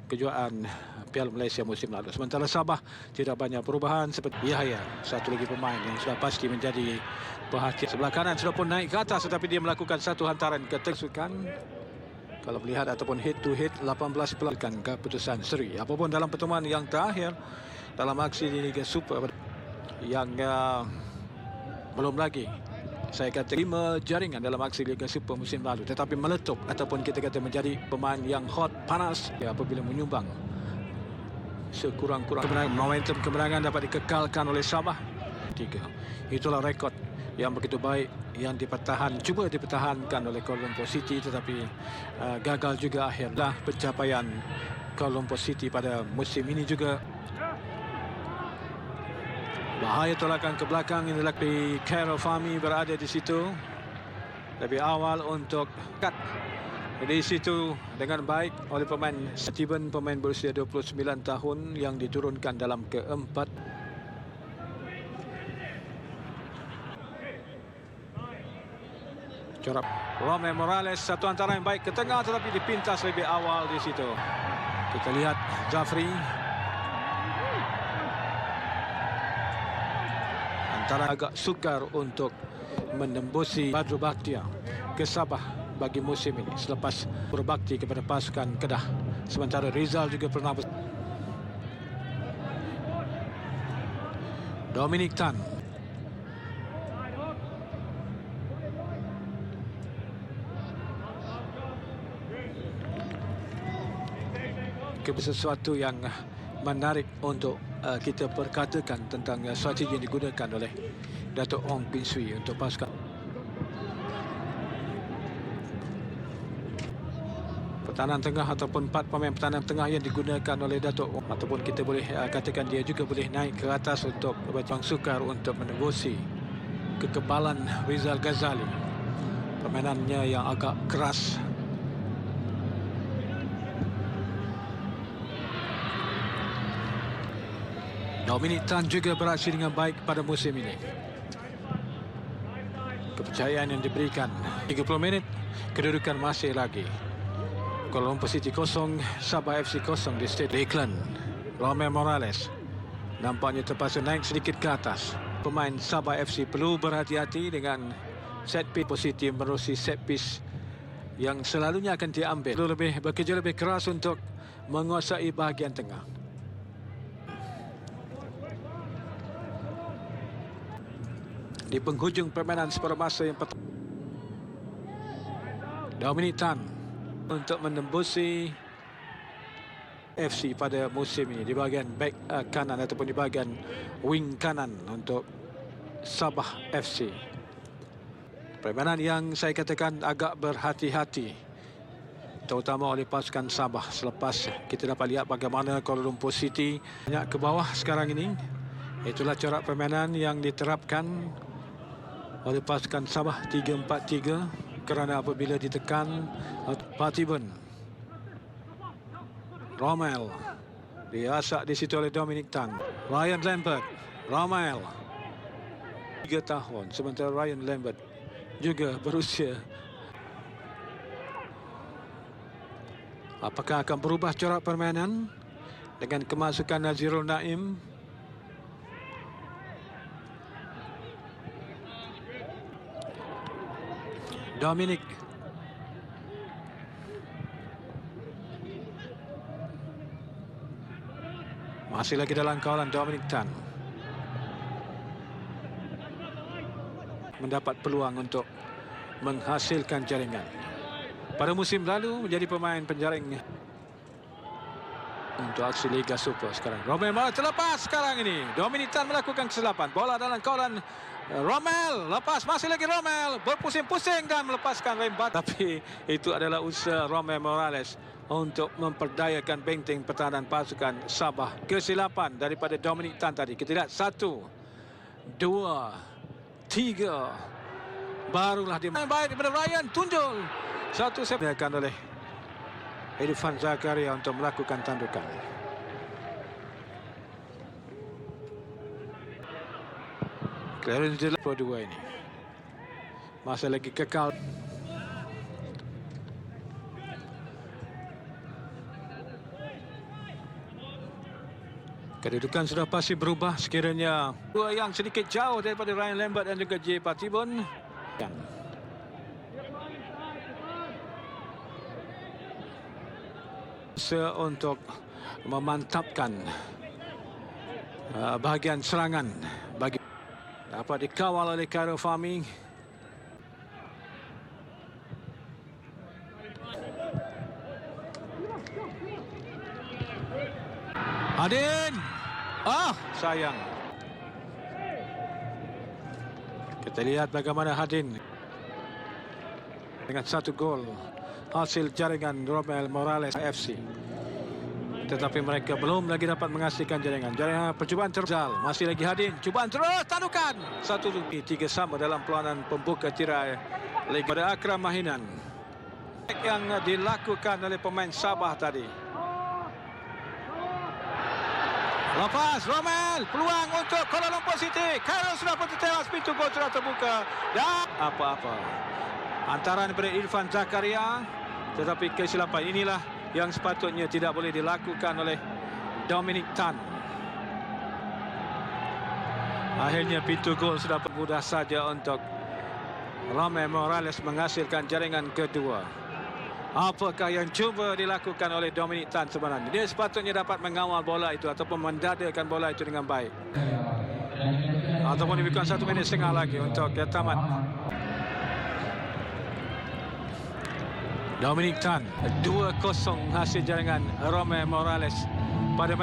kejuaraan Piala Malaysia musim lalu. Sementara Sabah tidak banyak perubahan seperti Yahya, satu lagi pemain yang sudah pasti menjadi perhatian. Sebelah kanan sudah pun naik ke atas tetapi dia melakukan satu hantaran ketesukan. Kalau melihat ataupun head to head 18 pelanggan keputusan seri. Apapun dalam pertemuan yang terakhir dalam aksi di Liga Super yang belum lagi saya kata 5 jaringan dalam aksi Liga Super musim lalu, tetapi meletup ataupun kita kata menjadi pemain yang hot, panas apabila menyumbang sekurang-kurang momentum kemenangan dapat dikekalkan oleh Sabah 3. Itulah rekod yang begitu baik yang cuba dipertahankan oleh Kuala Lumpur City, tetapi gagal juga akhirnya pencapaian Kuala Lumpur City pada musim ini juga. Bahaya tolakan ke belakang ini lagi Khairul Fahmi berada di situ lebih awal untuk cut di situ dengan baik oleh pemain Steven, pemain berusia 29 tahun yang diturunkan dalam keempat. Corak Romel Morales, satu antara yang baik ke tengah tetapi dipintas lebih awal di situ. Kita lihat Zafri antara agak sukar untuk menembusi Badru Bakhtiar ke Sabah bagi musim ini selepas berbakti kepada pasukan Kedah. Sementara Rizal juga pernah Dominic Tan. Sesuatu yang menarik untuk kita perkatakan tentang strategi yang digunakan oleh Datuk Ong Bin Sui untuk pasukan. Pertahanan tengah ataupun 4 pemain pertahanan tengah yang digunakan oleh Datuk Ong, ataupun kita boleh katakan dia juga boleh naik ke atas untuk berjuang sukar untuk menembusi kekebalan Rizal Ghazali. Permainannya yang agak keras. Dominic Tan juga beraksi dengan baik pada musim ini. Kepercayaan yang diberikan 30 minit, kedudukan masih lagi Kuala Lumpur City 0, Sabah FC 0 di Stadium Lakeland. Romel Morales nampaknya terpaksa naik sedikit ke atas. Pemain Sabah FC perlu berhati-hati dengan set piece positif menerusi set piece yang selalunya akan diambil. Perlu bekerja lebih keras untuk menguasai bahagian tengah. Di penghujung permainan separuh masa yang pertama, Dominic Tan untuk menembusi FC pada musim ini di bahagian back kanan ataupun di bahagian wing kanan untuk Sabah FC. Permainan yang saya katakan agak berhati-hati terutama oleh pasukan Sabah selepas kita dapat lihat bagaimana Kuala Lumpur City banyak ke bawah sekarang ini. Itulah corak permainan yang diterapkan oleh pasukan Sabah 3-4-3 kerana apabila ditekan Patiben, Romel diasak di situ oleh Dominic Tan. Ryan Lambert, Romel 3 tahun, sementara Ryan Lambert juga berusia. Apakah akan berubah corak permainan dengan kemasukan Nazirul Naim? Dominic masih lagi dalam kawalan. Dominic Tan mendapat peluang untuk menghasilkan jaringan. Pada musim lalu menjadi pemain penjaring untuk aksi Liga Super. Sekarang Romel terlepas sekarang ini. Dominic Tan melakukan kesilapan. Bola dalam kawalan Romel, lepas masih lagi Romel, berpusing-pusing dan melepaskan rembat. Tapi itu adalah usaha Romel Morales untuk memperdayakan benteng pertahanan pasukan Sabah. Kesilapan daripada Dominic Tan tadi. Kita lihat 1, 2, 3. Barulah dia baik daripada Ryan Tunjul. Satu diakan oleh Irfan Zakaria untuk melakukan tandukan. Clearance di kedua ini masih lagi kekal. Kedudukan sudah pasti berubah sekiranya dua yang sedikit jauh daripada Ryan Lambert dan juga J. Patibon. Untuk memantapkan bahagian serangan bagi dapat dikawal oleh Khairul Fahmi. Hadin, sayang. Kita lihat bagaimana Hadin dengan 1 gol hasil jaringan Romel Morales FC. Tetapi mereka belum lagi dapat menghasilkan jaringan. Percubaan terzal. Masih lagi Hadin. Cubaan terus. Tadukan. 1-3 sama dalam perlawanan pembuka tirai Liga pada Akram Mahinan. Yang dilakukan oleh pemain Sabah tadi. Lepas Romel. Peluang untuk Kuala Lumpur City. Khairul sudah pun tewas. Pintu gol sudah terbuka. Dan apa-apa. Antaran daripada Irfan Zakaria. Tetapi kesilapan inilah yang sepatutnya tidak boleh dilakukan oleh Dominic Tan. Akhirnya pintu gol sudah mudah saja untuk Romel Morales menghasilkan jaringan kedua. Apakah yang cuba dilakukan oleh Dominic Tan sebenarnya? Dia sepatutnya dapat mengawal bola itu ataupun mendadakan bola itu dengan baik. Ataupun lebih kurang 1 minit setengah lagi untuk tamat. Dominic Tan 2-0 hasil jaringan Romel Morales pada